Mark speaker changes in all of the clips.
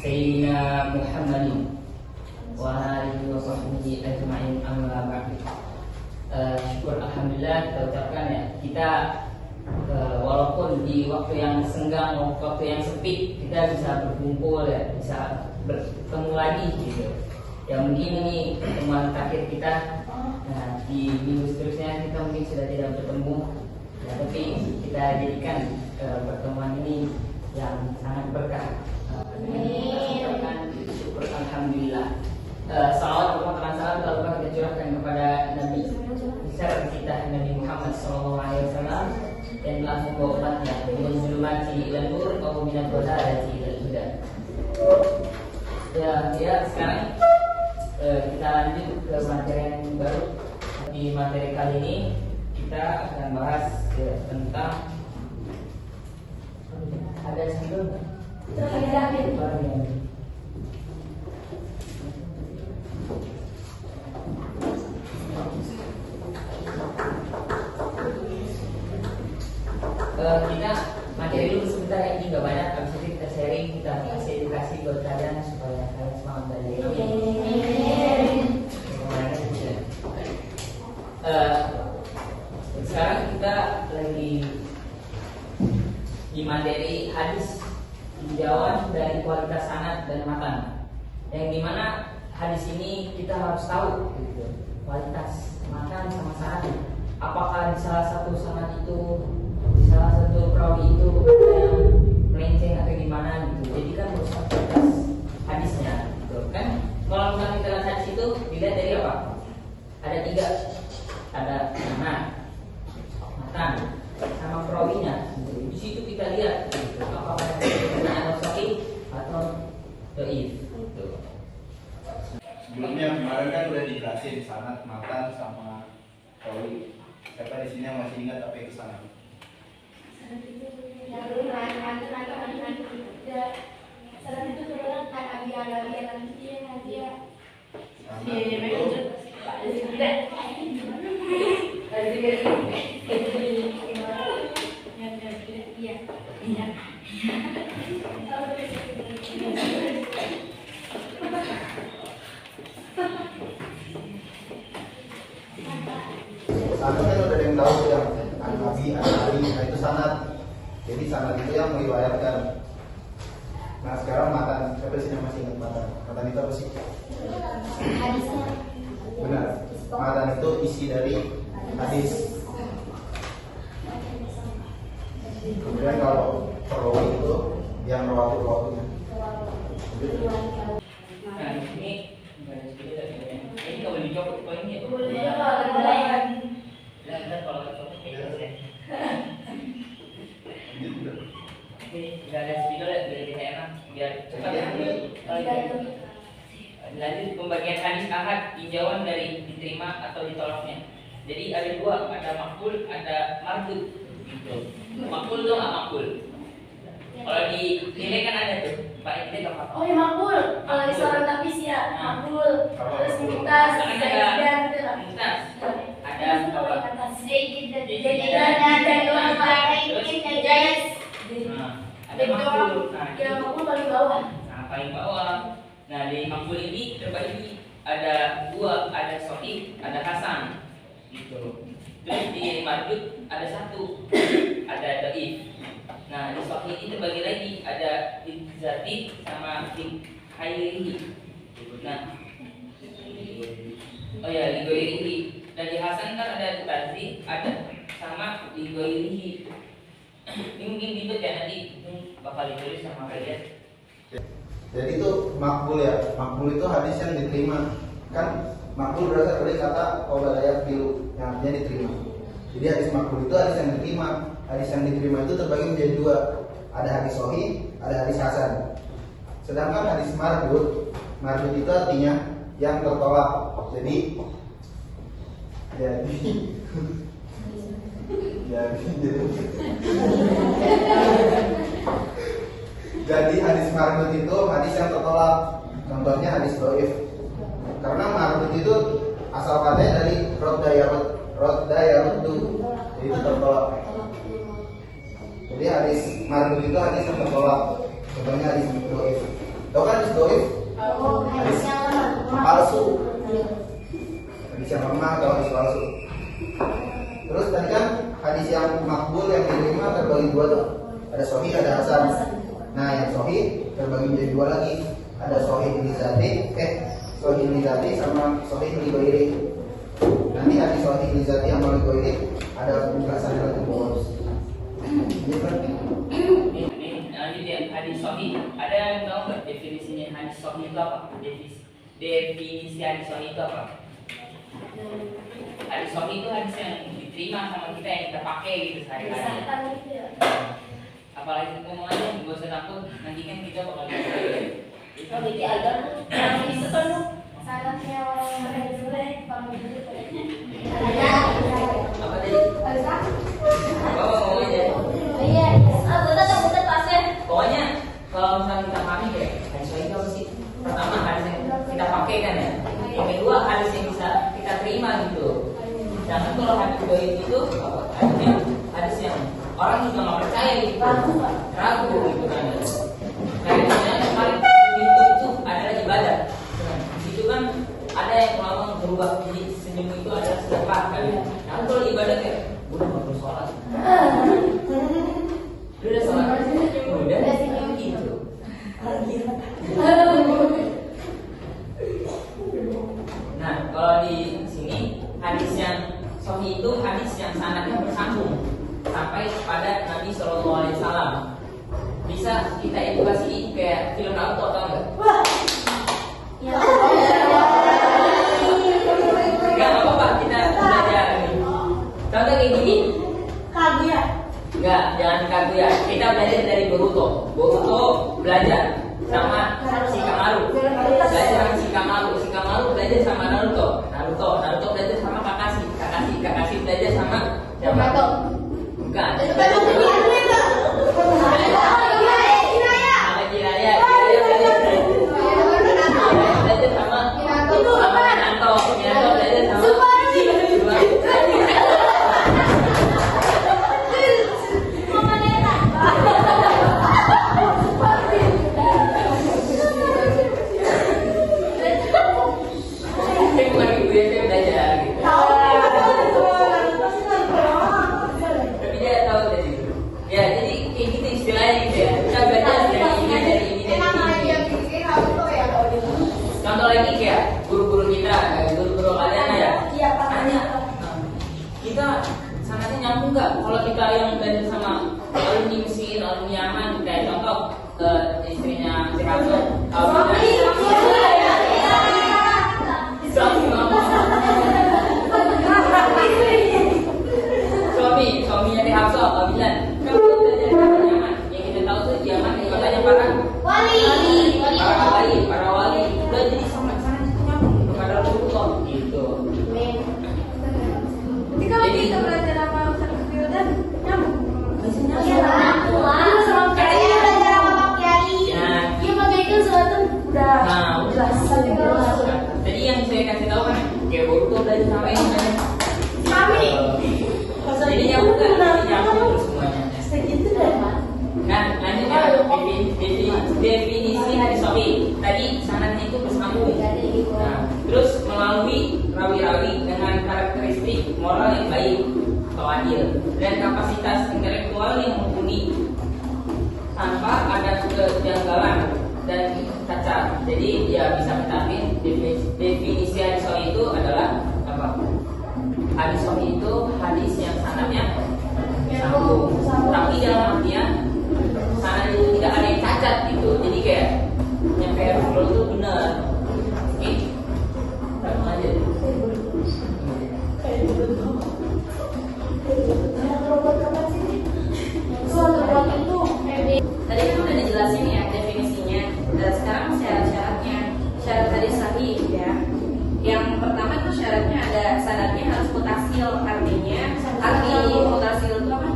Speaker 1: Sayyidina Muhammadin wa alihi wa sahbihi ajma'in, amma ba'du. Syukur alhamdulillah kita ucapkan ya, kita walaupun di waktu yang senggang, waktu yang sempit, kita bisa berkumpul ya, bisa bertemu lagi gitu. Ya mungkin ini pertemuan terakhir kita. Nah, di minggu seterusnya kita mungkin sudah tidak bertemu ya, tapi kita jadikan pertemuan ini yang sangat berkah. Syukur alhamdulillah. Salawat dan salam telah kita curahkan kepada Nabi besar kita Nabi Muhammad SAW dan telah membawa umatnya dengan zulmati ilal nur atau minat dhalaalati ilal huda. Ya sekarang kita lanjut ke materi yang baru. Di materi kali ini kita akan bahas tentang ada sebelum kita materi dulu sebentar, ini nggak banyak. Habis itu kita sharing, kita kasih edukasi buat kalian supaya kalian semangat belajar. Sekarang kita lagi di materi hadis, tinjauan dari kualitas sanad dan matan, yang dimana hadis ini kita harus tahu gitu, kualitas matan sama sanad. Apakah di salah satu sanad itu, di salah satu perawi itu ada yang melenceng atau gimana gitu. Jadi kan harus kualitas hadisnya gitu kan. Kalau misalnya kita lihat hadis itu dilihat dari apa? Ada 3, ada sanad, matan, sama perawinya. Di situ kita lihat gitu, apakah ada sahih atau dhaif. Gitu.
Speaker 2: Sebelumnya kemarin kan udah dijelasin sanad, matan, sama perawi. Siapa di sini yang masih ingat apa itu sanad?
Speaker 3: Sanad itu turunan kan Abi Alawiyah nanti dia.
Speaker 2: Sanad kan udah ada yang tahu yang Nabi, nah itu sanad. Jadi sanad itu yang meriwayatkan. Nah sekarang matan, siapa sih yang masih ingat matan? Matan itu apa sih?
Speaker 3: Hadisnya.
Speaker 2: Benar. Matan itu isi dari hadis. Kemudian kalau perawi itu yang rawatul-rawatulnya.
Speaker 1: Nah ini nggak boleh dicopot poinnya.
Speaker 3: Boleh.
Speaker 1: Dan kalau dicopot kayak gitu ya. Nggak ada spidol ya, biar lebih enak, biar cepat. Lanjut pembagian hadis ahad, tinjauan dari diterima atau ditolaknya. Jadi ada 2, ada makbul, ada mardud. Gitu. Makbul tuh nggak makbul. Kalau di nilai kan ada tuh, Pak itu apa?
Speaker 3: Oh ya makbul. Kalau di seorang tapis ya makbul. Terus mumtaz, zaidan gitu lah.
Speaker 1: Mumtaz. Ada apa?
Speaker 3: Zaidan dan dua lain jayas.
Speaker 1: Ada makbul.
Speaker 3: Ya makbul paling bawah.
Speaker 1: Nah, paling bawah. Nah, di makbul ini terbagi ada 2, ada sahih, ada hasan. Gitu. Terus di mardud ada 1, ada dhaif. Nah, di sahih ini terbagi lagi, ada zati sama khairihi. Nah, oh ya, ligoirihi. Dan di hasan kan ada tazi, ada sama ligoirihi. Ini mungkin ribet ya, nanti bakal ditulis sama kalian.
Speaker 2: Jadi itu makbul ya. Makbul itu hadis yang diterima. Kan makbul berasal dari kata qaulaya filu, yang artinya diterima. Jadi hadis makbul itu hadis yang diterima. Hadis yang diterima itu terbagi menjadi 2. Ada hadis sahih, ada hadis hasan. Sedangkan hadis mardud itu artinya yang tertolak. Jadi jadi hadis mardud itu hadis yang tertolak. Contohnya hadis dhaif. Karena mardud itu asal katanya dari rodda yaruddu. Jadi itu tertolak. Jadi hadis mardud itu hadis yang tertolak. Contohnya hadis dhaif. Tahu kan hadis doif? Hadis palsu. Hadis yang lemah atau hadis palsu. Terus tadi kan hadis yang makbul yang diterima terbagi dua tuh. Ada sahih, ada hasan. Nah, yang sahih terbagi menjadi dua lagi. Ada sahih li zati sama sahih li ghairi. Nanti hadis sahih li zati sama li ghairi ada pembahasan lebih bonus.
Speaker 1: Lanjut ya, hadis sahih. Ada yang tahu nggak definisinya hadis sahih itu apa? Definisi hadis sahih itu apa? Hadis sahih itu hadis yang diterima sama kita, yang kita pakai gitu sehari-hari. Apalagi ngomongannya nggak usah takut, nanti kan kita bakal
Speaker 3: Kalau di agar itu kan sangatnya orang yang boleh kalau gitu.
Speaker 1: apa tadi? Apa ngomongnya?
Speaker 3: Iya, betul pasnya.
Speaker 1: Pokoknya kalau misalnya kita pahami kayak hadis sahih itu apa sih? Pertama hadis yang kita pakai kan ya. Yang kedua hadis yang bisa kita terima gitu. Jangan kalau hadis sahih itu hadisnya hadis yang orang juga nggak percaya gitu, ragu gitu kan. Kayak misalnya kemarin itu adalah ibadah. Itu kan ada yang lama berubah jadi senyum itu adalah sedekah kan. Nah kalau ibadah kayak udah nggak perlu sholat. Udah sholat, udah gitu. Nah kalau di sini hadis yang sahih itu hadis yang sanadnya bersambung sampai kepada Nabi SAW. Bisa kita edukasi kayak film Naruto, atau enggak?
Speaker 3: Ya.
Speaker 1: Enggak apa-apa, kita belajar nih. Contoh kayak gini.
Speaker 3: Kaguya.
Speaker 1: Enggak, jangan Kaguya. Kita belajar dari Boruto. Boruto belajar sama Shikamaru. Belajar sama Shikamaru. Shikamaru belajar sama Naruto. Naruto belajar sama Kakashi. Kakashi belajar sama siapa? Bukan. Jiraya belajar sama Minato belajar sama enggak, kalau kita yang belajar sama alumni mesin, alumni Yaman, kayak contoh istrinya si Hamzah, suaminya di Hafsah, Abilan, kan kita belajar sama Yaman, yang kita tahu tuh Yaman yang katanya para wali, udah jadi sama sana itu nyambung, kepada Rasulullah gitu.
Speaker 3: Kalau kita belajar apa dan nyambung.
Speaker 1: Jadi yang saya kasih tahu kan, kayak Boruto belajar sama ini kan. Jadi nyambung kan, nyambung semuanya.
Speaker 3: Segitu deh, Pak.
Speaker 1: Nah, lanjut ya, definisi hadis sahih. Tadi sanadnya itu bersambung. Nah, terus melalui rawi-rawi dengan karakteristik moral yang baik atau adil dan kapasitas intelektual yang mumpuni tanpa ada kejanggalan dan cacat. Jadi ya bisa kita ambil definisi hadis sahih itu adalah apa? Hadis sahih itu hadis yang sanadnya bersambung, tapi dalam artian sanad itu tidak ada yang cacat gitu. Jadi kayak nyampe Rasulullah itu benar. Oke, langsung aja. Tadi kan udah dijelasin ya definisinya, dan sekarang syarat-syaratnya. Syarat hadis sahih ya. Yang pertama itu syaratnya ada sanadnya harus mutasil, artinya arti mutasil itu apa?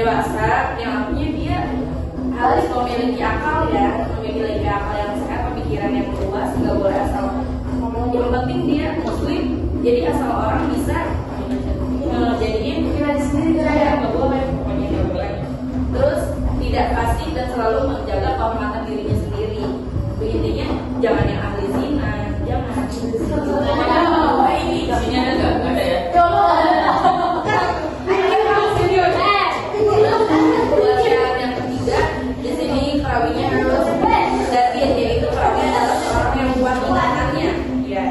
Speaker 4: dewasa, yang artinya dia harus memiliki akal ya, memiliki akal yang sehat, pemikiran yang luas, nggak boleh asal ngomong. Yang penting dia muslim, jadi asal orang bisa jadinya pikiran sendiri ya, nggak boleh, pokoknya nggak boleh. Terus tidak fasik dan selalu menjaga kehormatan dirinya sendiri. Intinya jangan yang ahli zina, jangan.
Speaker 1: Ini di sini ada nggak? Nggak ada ya.
Speaker 4: Buat syarat yang ketiga, di sini perawinya harus yakin, yaitu perawi adalah seorang yang kuat ingatannya, ya.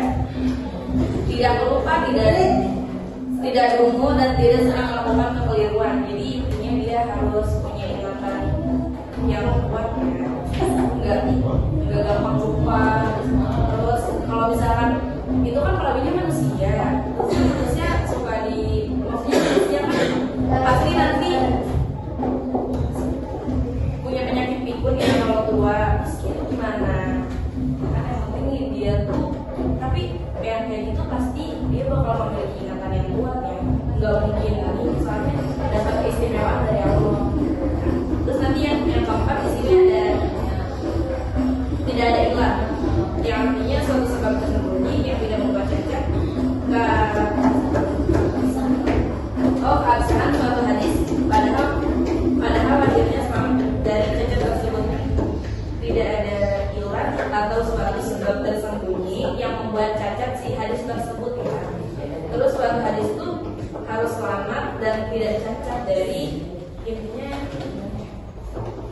Speaker 4: Tidak pelupa, tidak dungu dan tidak senang melakukan kekeliruan. Jadi intinya dia harus punya ingatan yang kuat, ya. Nggak gampang lupa. Terus kalau misalkan itu kan perawinya manusia, terusnya suka maksudnya manusia kan pasti nanti punya penyakit pikun ya kalau tua. Terus gimana? Kan yang penting dia tuh, tapi kayak gitu pasti dia bakal memiliki ingatan yang kuat ya. Nggak mungkin misalnya dapat keistimewaan dari Allah. Terus nanti yang keempat di sini ada tidak ada ilah, yang artinya suatu sebab tersembunyi yang tidak membuat cacat. Keabsahan suatu hadis padahal hadirnya selamat dari cacat tersebut. Tidak ada ilah atau suatu sebab tersembunyi yang membuat cacat si hadis tersebut ya. Terus suatu hadis itu harus selamat dan tidak cacat dari, intinya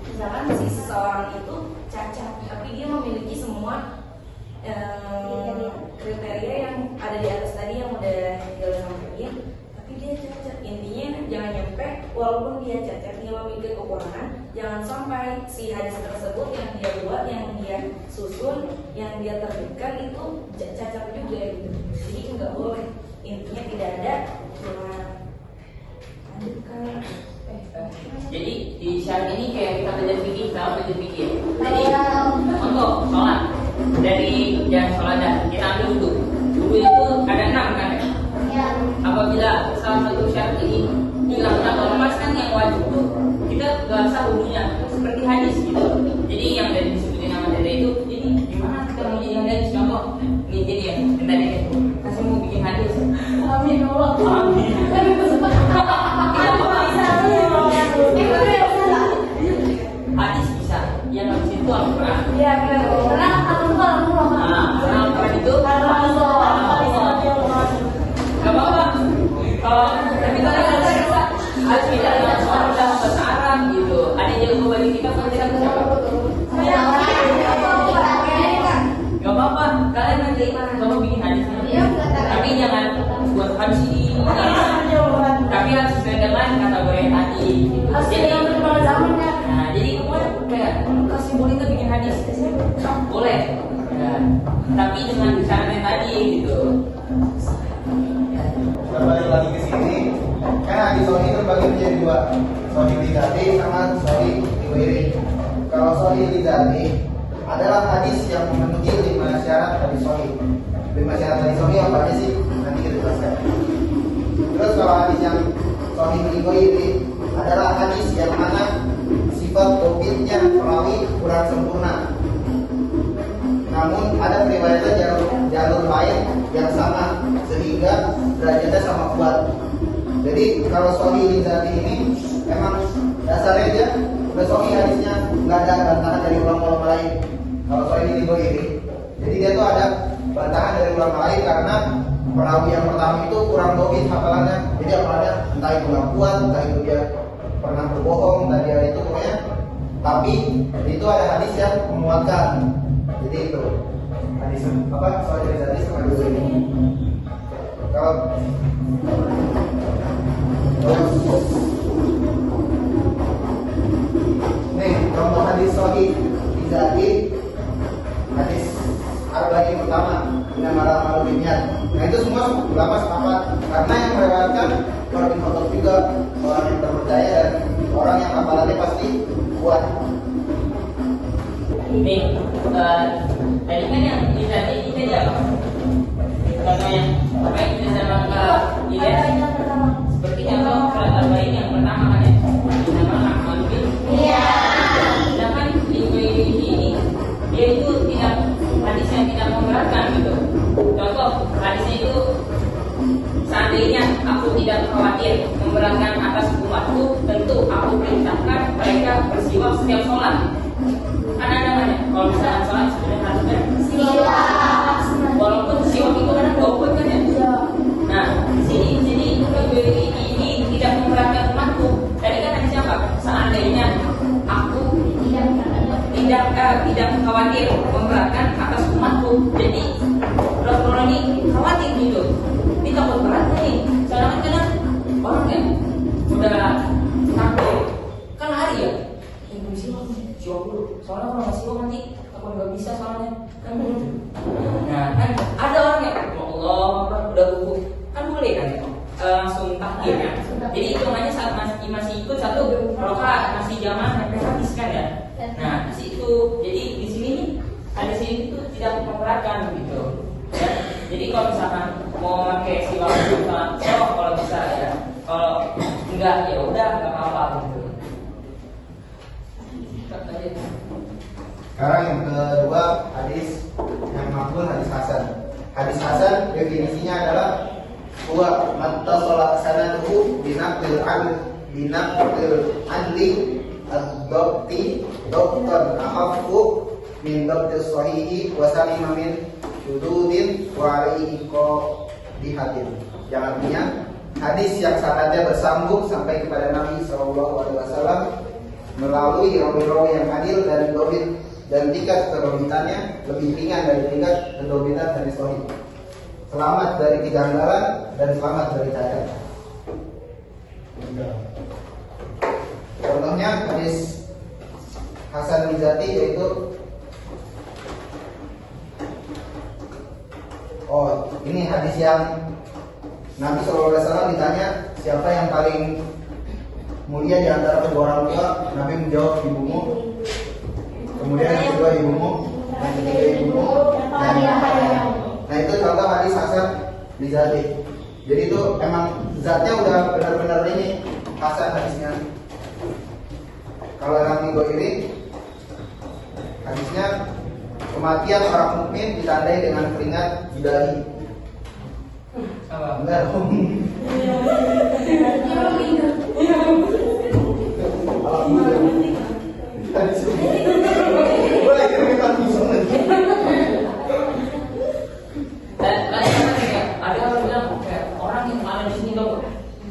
Speaker 4: misalkan si seseorang itu cacat tapi dia memiliki semua kriteria yang ada di atas tadi yang udah tinggal sampaikan, tapi dia cacat. Intinya jangan nyampe walaupun dia cacat, dia memiliki kekurangan, jangan sampai si hadis tersebut yang dia buat, yang dia susun, yang dia terbitkan itu cacat juga gitu. Jadi nggak boleh. Intinya tidak ada
Speaker 1: Jadi di syarat ini kayak kita belajar fikih, tahu belajar fikih. Jadi untuk sholat dari yang sholat dan kita ambil wudhu. Wudhu itu ada 6 kan? Ya. Apabila salah satu syarat ini hilang atau lepas kan yang wajib itu kita gak usah wudhunya seperti hadis gitu. Jadi yang dari disebutin nama dari itu, ini gimana kita mau jadi hadis? Contoh, ini jadi ya, tadi kasih mau bikin hadis.
Speaker 4: amin Allah.
Speaker 1: Amin. Hadis bisa, yang habis itu Al-Quran.
Speaker 4: Iya benar. Karena Al-Quran
Speaker 1: itu gak apa-apa. Kalau tapi kalau harus tidak dengan orang bahasa Arab gitu. Ada yang jago bagi kita kalau kita bisa. Gak apa-apa. Kalian nanti kamu bikin hadisnya. Tapi jangan buat hadis ini. Tapi harus sesuai dengan kategori yang tadi. Jadi nah, jadi kayak kesimpulan itu bikin hadis boleh. Nah, tapi dengan cara yang tadi gitu.
Speaker 2: Kita balik lagi ke sini. Kan hadis sahih terbagi menjadi 2, sahih lidzati sama sahih liwiri. Kalau sahih lidzati adalah hadis yang memenuhi 5 syarat hadis sahih. 5 syarat hadis sahih apa aja sih? Nanti kita jelaskan. Terus kalau hadis yang sahih liwiri adalah hadis yang mana sifat tauhidnya perawi kurang sempurna. Namun ada periwayatan jalur lain yang sama sehingga derajatnya sama kuat. Jadi kalau sahih lidzati ini emang dasarnya dia udah sahih hadisnya, nggak ada bantahan dari ulama-ulama lain. Kalau sahih lidzati ini, jadi dia tuh ada bantahan dari ulama lain karena perawi yang pertama itu kurang tauhid hafalannya. Jadi hafalannya entah itu nggak kuat, entah itu dia pernah berbohong, entah dia itu pokoknya. Tapi itu ada hadis yang menguatkan. Jadi itu hadis apa? Sahih lidzati sama dua ini. Kalau nih contoh hadis sahih lidzati, hadis arba'in pertama dengan malam niat. Nah itu semua ulama sepakat karena yang melewatkan orang bin Khattab juga orang yang terpercaya dan orang yang hafalannya pasti kuat.
Speaker 1: Nih, tadi kan yang lidzati ini tadi apa? Contohnya apa yang kita sama ke seperti contoh surat Al-Baqarah yang pertama kan ya. seandainya aku tidak khawatir memberatkan atas umatku, tentu aku perintahkan mereka bersiwak setiap sholat. Kan ada namanya, kalau misalnya sholat sebenarnya harusnya
Speaker 3: Siap.
Speaker 1: walaupun siwak itu kan golput kan ya. Nah, di sini ini tidak memberatkan umatku. Tadi kan ada siapa? Seandainya aku tidak khawatir memberatkan atas umatku. Jadi Rasulullah ini khawatir gitu. Ini takut berat nih. Soalnya kan orang kan udah takut kan hari ya. Ini siwak dulu. Soalnya kalau nggak siwak nanti takut nggak bisa soalnya kan. Nah kan ada orang yang ya Allah udah buku kan boleh kan langsung takbir kan. Jadi hitungannya saat masih ikut satu rakaat masih zaman sampai habis kan ya. Nah di situ jadi di sini nih ada sini itu tidak memberatkan gitu. Ya. Jadi kalau misalkan mau pakai siwak kalau bisa ya. Kalau enggak ya udah nggak apa-apa gitu.
Speaker 2: Sekarang yang kedua hadis yang makbul, hadis hasan. Hadis hasan definisinya adalah huwa mattasala sanaduhu binaqil adli ad-dabti dabtan ahaffu min dabti sahihi wa salima min syududin wa alaihi qadihatin. Yang artinya hadis yang sanadnya bersambung sampai kepada Nabi SAW melalui rawi-rawi yang adil dari dobit dan tingkat kedobitannya lebih ringan dari tingkat kedobitan dari sahih. Selamat dari kejanggalan dan selamat dari cacat. Contohnya hadis Hasan Rizati yaitu ini hadis yang Nabi SAW ditanya siapa yang paling mulia di antara kedua orang tua. Nabi menjawab ibumu, kemudian yang kedua ibumu, yang ketiga ibumu, dan yang ketiga. Nah itu contoh hadis Hasan Rizati. Jadi itu emang zatnya udah benar-benar ini hasan hadisnya. Kalau yang minggu ini hadisnya kematian orang mukmin ditandai dengan keringat di dahi. Enggak dong. Boleh kita bisa.
Speaker 1: Dan ada orang bilang kayak orang yang ada di sini dong.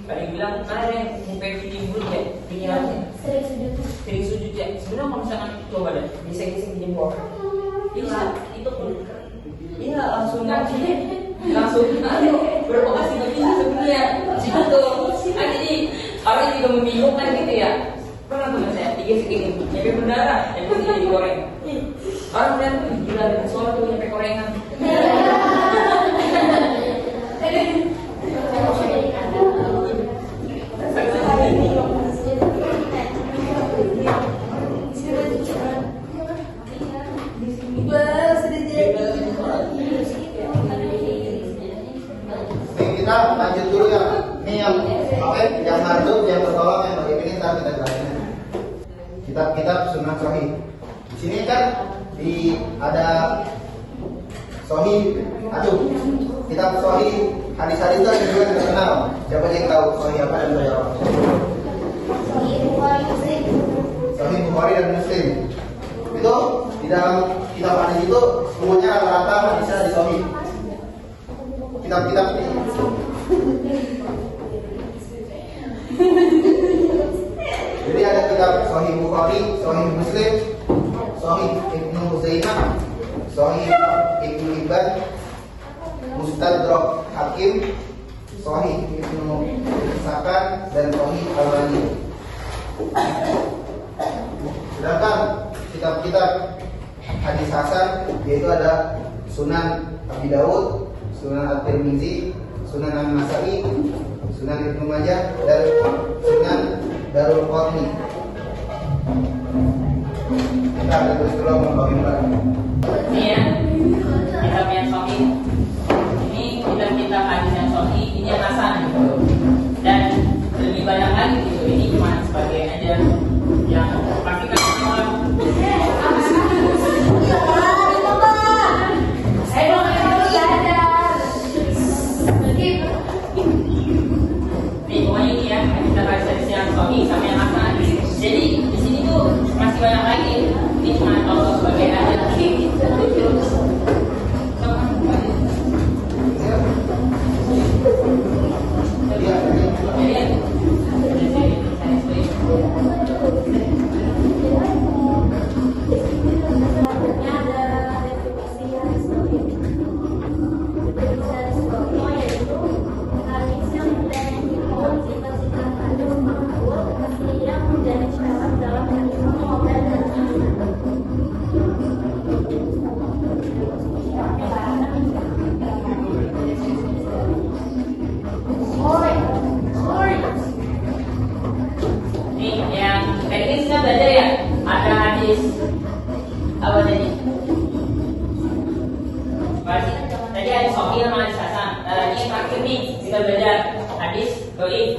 Speaker 1: Ada yang bilang ada yang sampai video dulu ya, pikirannya sering sujud ya. Sebenarnya kalau misalkan coba deh, bisa jempol. Bisa, itu pun. Iya langsung berpokasi nggak bisa sebenarnya. Gitu. Nah jadi orang juga membingungkan gitu ya. Pernah tuh saya digesek ini, nyampe berdarah, nyampe jadi digoreng. Orang bilang tuh gila dengan suara tuh nyampe gorengan.
Speaker 2: Kita lanjut dulu ya. Ini yang marduk, yang bertolak, yang bagaimana ntar kita jelasin. Kitab-kitab sunnah sahih. Di sini kan ada sahih. Aduh, kitab sahih hadis-hadis itu ada juga yang terkenal. Siapa yang tahu sahih apa dan sahih apa? Sahih Bukhari dan Muslim. Itu di dalam kitab hadis itu semuanya rata-rata hadisnya di sahih. Kitab-kitab ini. Jadi ada kitab Sahih Bukhari, Sahih Muslim, Sahih Ibnu Huzaimah, Sahih Ibnu Hibban, Mustadrak Hakim, Sahih Ibnu Sakan, dan Sahih Al-Bani. Sedangkan kitab-kitab hadis hasan yaitu ada Sunan Abi Dawud, Sunan At-Tirmizi, Sunan An-Nasa'i, Sunan Ibnu Majah, dan Sunan Darul Qutni. Kita akan terus dulu membagi-bagi.
Speaker 1: Ini ya, kitab yang sahih. Ini kitab hadis yang sahih, ini yang hasan gitu. Dan lebih banyak lagi gitu. Ini cuma sebagai aja yang praktikkan orang. hadis apa tadi? Tadi hadis sahih sama hadis hasan. Nah, ini yang terakhir nih kita belajar hadis dhaif.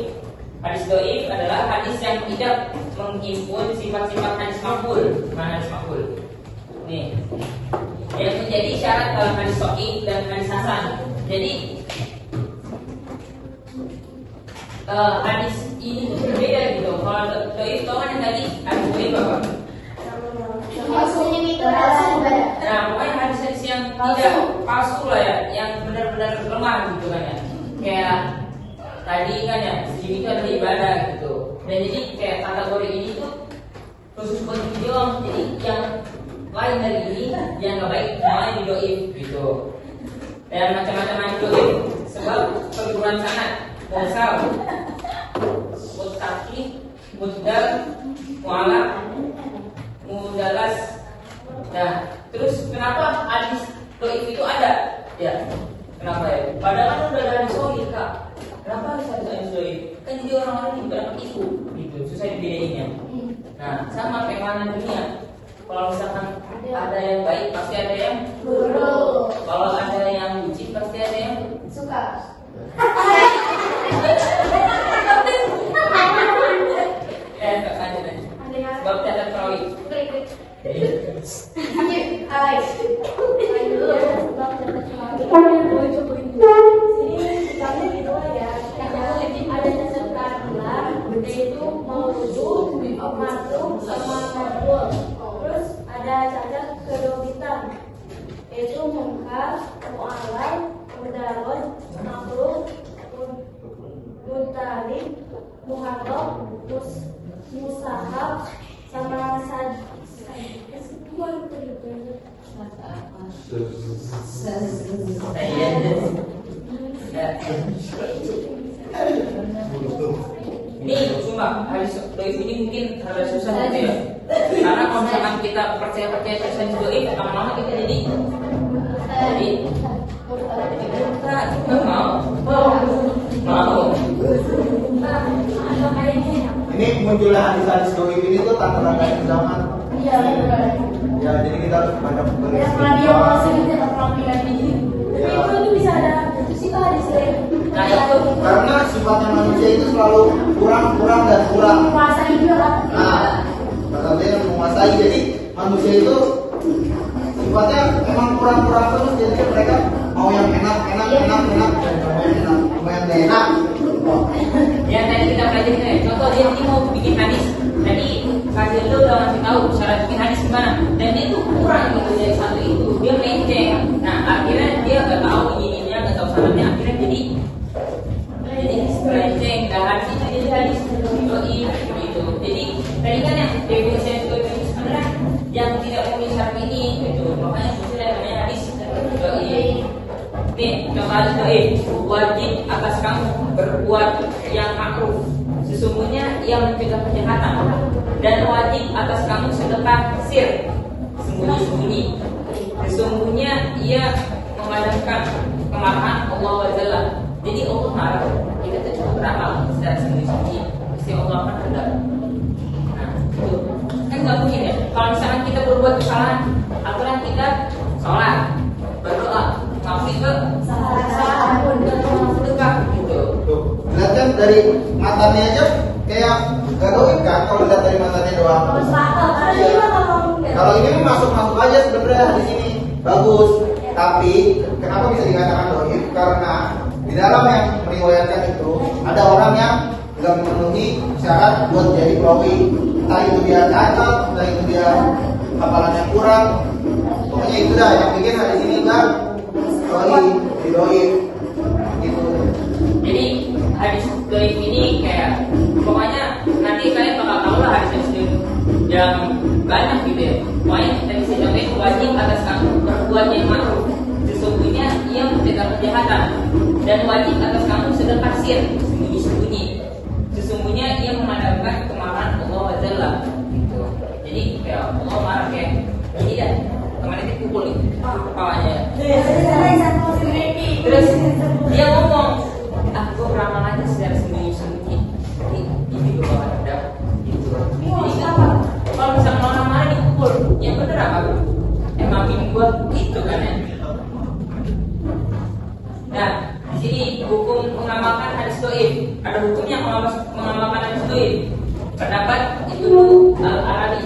Speaker 1: Hadis dhaif adalah hadis yang tidak menghimpun sifat-sifat hadis maqbul. Mana hadis maqbul? Nih, yang menjadi syarat dalam hadis sahih dan hadis hasan. Jadi hadis ini tuh berbeda gitu. Kalau dhaif itu kan yang tadi hadis dhaif apa?
Speaker 3: Maksudnya itu palsu.
Speaker 1: Nah, pokoknya hadis-hadis yang tidak palsu lah ya, yang benar-benar lemah gitu kan ya. Kayak tadi kan ya, ini itu adalah ibadah gitu. Dan jadi kayak kategori ini tuh khusus buat ini doang. Jadi yang lain dari ini yang nggak baik namanya dhaif gitu. Dan macam-macam dhaif sebab perguruan sanad, mursal, muttaqi, muddal, mu'allaq, mudalas. Nah, terus kenapa hadis dhaif itu ada? Ya, kenapa ya? Padahal kan udah ada hadis sahih, Kak. Kenapa harus ada hadis dhaif? Kan jadi orang-orang juga dapat itu, gitu. Susah dibedainnya. Nah, sama kayak mana dunia. Kalau misalkan ada yang baik, pasti ada yang
Speaker 3: Buruk.
Speaker 1: Kalau ada yang bucin, pasti ada yang
Speaker 3: Suka.
Speaker 1: ada deh. Sebab tidak perawi.
Speaker 3: Terus ada cacat kedomitan, yaitu mungkar, mu'alaf, mudarot, makruh, mutalib, muharram, musahab, sama
Speaker 1: Ini cuma hadis dhaif ini mungkin agak susah gitu ya. Karena kalau misalkan kita percaya terus hadis dhaif, lama-lama kita jadi mau.
Speaker 2: Ini munculnya hadis-hadis dhaif ini tuh tanda-tanda zaman.
Speaker 3: Iya, benar.
Speaker 2: Ya, jadi kita harus banyak
Speaker 3: Ya, radio masih tidak penampilan ini. Itu bisa ada itu sih Kak, hadis dhaif.
Speaker 1: Nah, itu
Speaker 2: karena sifatnya manusia itu selalu kurang dan kurang.
Speaker 3: Menguasai juga kan.
Speaker 2: Nah, katanya yang menguasai. Jadi manusia itu sifatnya emang kurang terus. Jadi mereka mau yang enak dan mau yang enak.
Speaker 1: yang tadi kita pelajari kan, contoh dia ini mau bikin hadis. Tadi kasih lu udah ngasih tahu syarat bikin hadis gimana, dan dia tuh kurang gitu dari satu itu, dia melenceng. Nah, akhirnya dia nggak tahu ininya, nggak tahu syaratnya, akhirnya jadi melenceng. Dan hadis itu jadi hadis dhaif gitu. Jadi tadi kan yang definisi dhaif itu sebenarnya yang tidak memenuhi syarat ini gitu. Makanya sebenarnya namanya hadis dhaif. Nih, contoh hadis dhaif, wajib atas kamu berbuat yang makruh, sesungguhnya ia mencegah kejahatan, dan wajib atas kamu sedekah sir, sembunyi-sembunyi, sesungguhnya ia memadamkan kemarahan Allah wa Jalla. Jadi Allah marah, kita tuh cuma beramal secara sembunyi-sembunyi, pasti Allah akan redam. Nah, itu kan nggak mungkin ya. Kalau misalkan kita berbuat kesalahan, aturan kita sholat, berdoa, ngapain ke
Speaker 3: Salah pun
Speaker 1: sedekah gitu.
Speaker 2: Tuh, lihat kan dari matanya aja kayak gak dhaif kan kalau lihat dari matanya doang. Kalau ini masuk aja sebenarnya di sini bagus. Tapi kenapa bisa dikatakan dhaif? Karena di dalam yang meriwayatkan itu ada orang yang nggak memenuhi syarat buat jadi perawi. Entah itu dia cacat, entah itu dia hafalannya kurang. Pokoknya itu dah yang bikin hadis ini kan dhaif gitu.
Speaker 1: Jadi hadis dhaif ini kayak pokoknya nanti kalian bakal tahu lah hadis dhaif yang banyak gitu ya. Pokoknya kita bisa contohin wajib atas kamu berbuat yang makruh, sesungguhnya ia mencegah kejahatan, dan wajib atas kamu sedekah sir, sembunyi-sembunyi, sesungguhnya ia memadamkan kemarahan Allah wa Jalla gitu. Jadi kayak Allah marah kayak ini dah kemarin itu pukul kepalanya. Terus dia ngomong, aku beramal aja secara sembunyi-sembunyi. Ini juga bakal ada gitu. Jadi kalau misalnya orang marah dipukul, Gitu kan ya. Nah, di sini hukum mengamalkan hadis dhaif. Ada hukumnya mengamalkan hadis dhaif. Pendapat Ibnu Al-Arabi,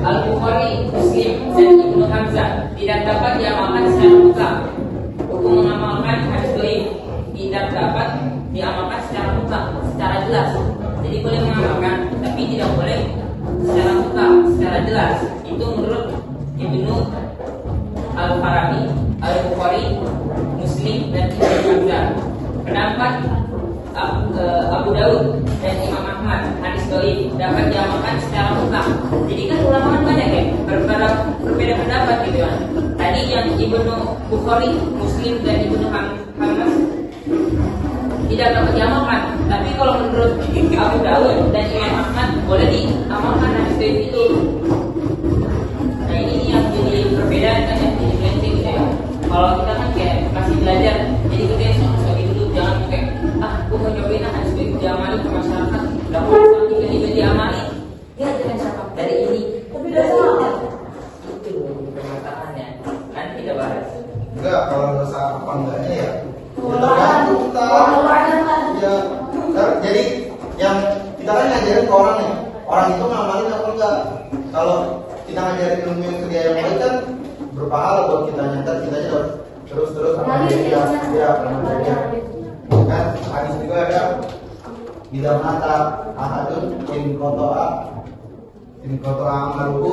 Speaker 1: Al-Bukhari, Muslim, dan Ibnu Hamzah tidak dapat diamalkan secara mutlak. Hukum mengamalkan hadis dhaif tidak dapat diamalkan secara mutlak, secara jelas. Jadi boleh mengamalkan, tapi tidak boleh secara mutlak, secara jelas. Itu menurut Ibnu Al-Farabi, Al-Bukhari, Muslim, dan Ibnu Hamzah. Pendapat Abu Daud dan Imam Ahmad, hadis dhaif dapat diamalkan secara mutlak. Jadi kan ulama kan banyak ya, berbeda pendapat gitu kan. Tadi yang Ibnu Bukhari, Muslim, dan Ibnu Hamzah tidak dapat diamalkan. Tapi kalau menurut Abu Daud dan Imam Ahmad boleh diamalkan hadis dhaif itu. Nah ini yang jadi perbedaan kan ya, jadi prinsip gitu ya. Kalau kita kan kayak masih belajar, jadi kita sebagai dulu jangan kayak aku mau nyobain hadis dhaif diamali ke masyarakat, udah mau tiba-tiba diamali, ya dengan cakap dari ini, tapi udah salah. Itu permasalahannya, nanti kita bahas.
Speaker 2: Enggak, kalau dosa apa enggaknya ya tergantung ya. Jadi yang kita kan ngajarin ke orang nih, orang itu ngamalin apa enggak. Kalau kita ngajarin ilmu yang ke dia yang baik kan berpahala buat kita, nyantar kitanya terus akan jadi dia kan. Hadis juga ada bila mata ahadun in kotoa amaluhu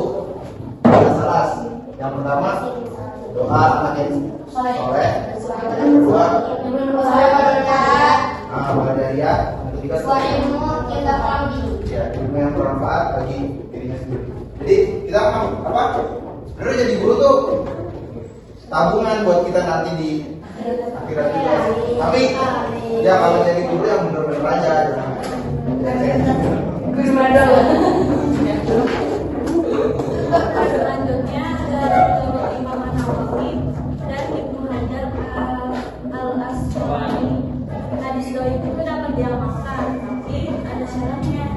Speaker 2: ada salas. Yang pertama doa anak yang soleh, yang kedua amal jariah, yang ketiga ya ilmu yang bermanfaat bagi dirinya sendiri. Jadi kita apa? Sebenarnya jadi guru tuh tabungan buat kita nanti di akhirat juga. Tapi ya kalau jadi guru yang benar-benar aja.
Speaker 4: Guru madal.
Speaker 3: Selanjutnya dari Imam An-Nawawi dan Ibnu Hajar Al-Asqalani, hadis dhaif itu dapat diamalkan, tapi ada syaratnya.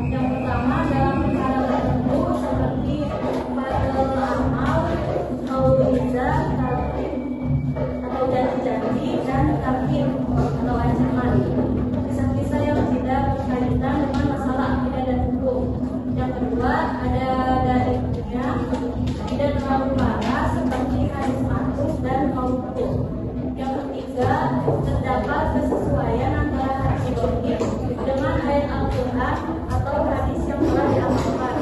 Speaker 3: Yang pertama dalam perkara tertentu seperti fadl amal, auliza, talqin atau janji-janji dan takin atau ancaman. Kisah-kisah yang tidak berkaitan dengan masalah akidah dan hukum. Yang kedua ada dari dunia tidak terlalu parah seperti hadis mansus dan mauquf. Yang ketiga terdapat kesesuaian antara hadis dhaif dengan ayat Al-Quran atau hadis yang telah diamalkan.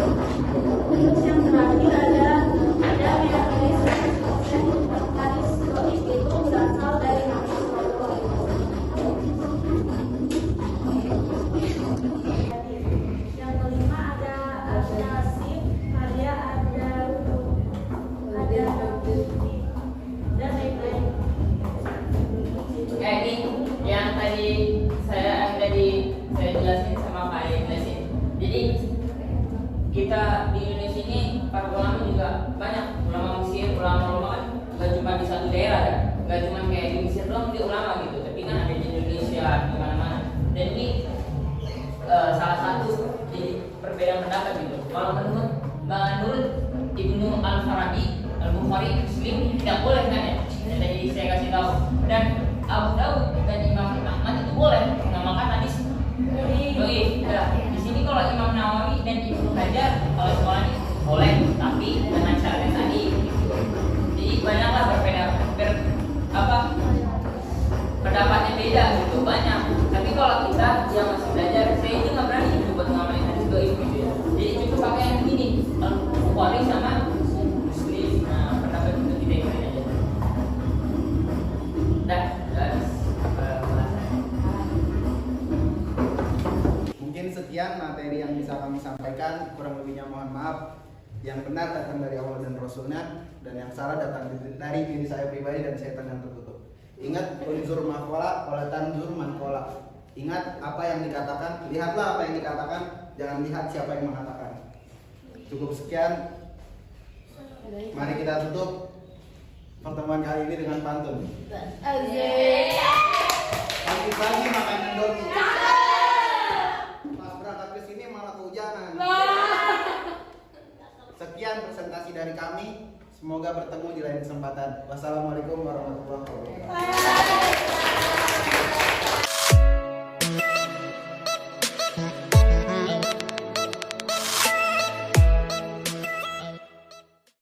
Speaker 3: Terus yang terakhir ada meyakini 100% hadis dhaif itu berasal dari Nabi Sallallahu Alaihi Wasallam. Yang kelima ada Al-Nasib, karya ada dan lain-lain.
Speaker 1: Ini yang tadi saya jelasin sama Pak jelasin. Jadi kita di Indonesia ini para ulama juga banyak, ulama Mesir, ulama kan gak cuma di satu daerah kan, gak cuma kayak di Mesir doang dia ulama gitu, tapi kan ada di Indonesia di mana-mana. Dan ini salah satu jadi perbedaan pendapat gitu. Kalau menurut Ibnu Al-Farabi, Al-Bukhari, Muslim tidak boleh kan ya. Dan jadi saya kasih tahu. Dan Abu Daud dan Imam Ahmad itu boleh mengamalkan hadis dhaif. Nah, di sini kalau Imam Nawawi dan Ibnu Hajar kalau sekolah ini boleh, tapi dengan syarat tadi. Jadi banyaklah pendapatnya beda gitu, banyak. Tapi kalau kita yang masih belajar, saya ini nggak berani buat ngamalin hadis dhaif gitu ya. Jadi cukup pakai yang begini, Al-Bukhari sama Muslim. Nah, pendapat itu kita ikutin aja.
Speaker 2: Mungkin sekian materi yang bisa kami sampaikan, kurang lebihnya mohon maaf. Yang benar datang dari Allah dan Rasulnya, dan yang salah datang dari diri saya pribadi dan setan yang tertutup. Ingat, unzur maqala wala tanzur man qala. Ingat apa yang dikatakan, lihatlah apa yang dikatakan, jangan lihat siapa yang mengatakan. Cukup sekian. Mari kita tutup pertemuan kali ini dengan pantun. Pagi-pagi makan indomie. Pas berangkat ke sini malah kehujanan. Sekian dari kami. Semoga bertemu di lain kesempatan. Wassalamualaikum warahmatullahi wabarakatuh.
Speaker 3: Waalaikumsalam.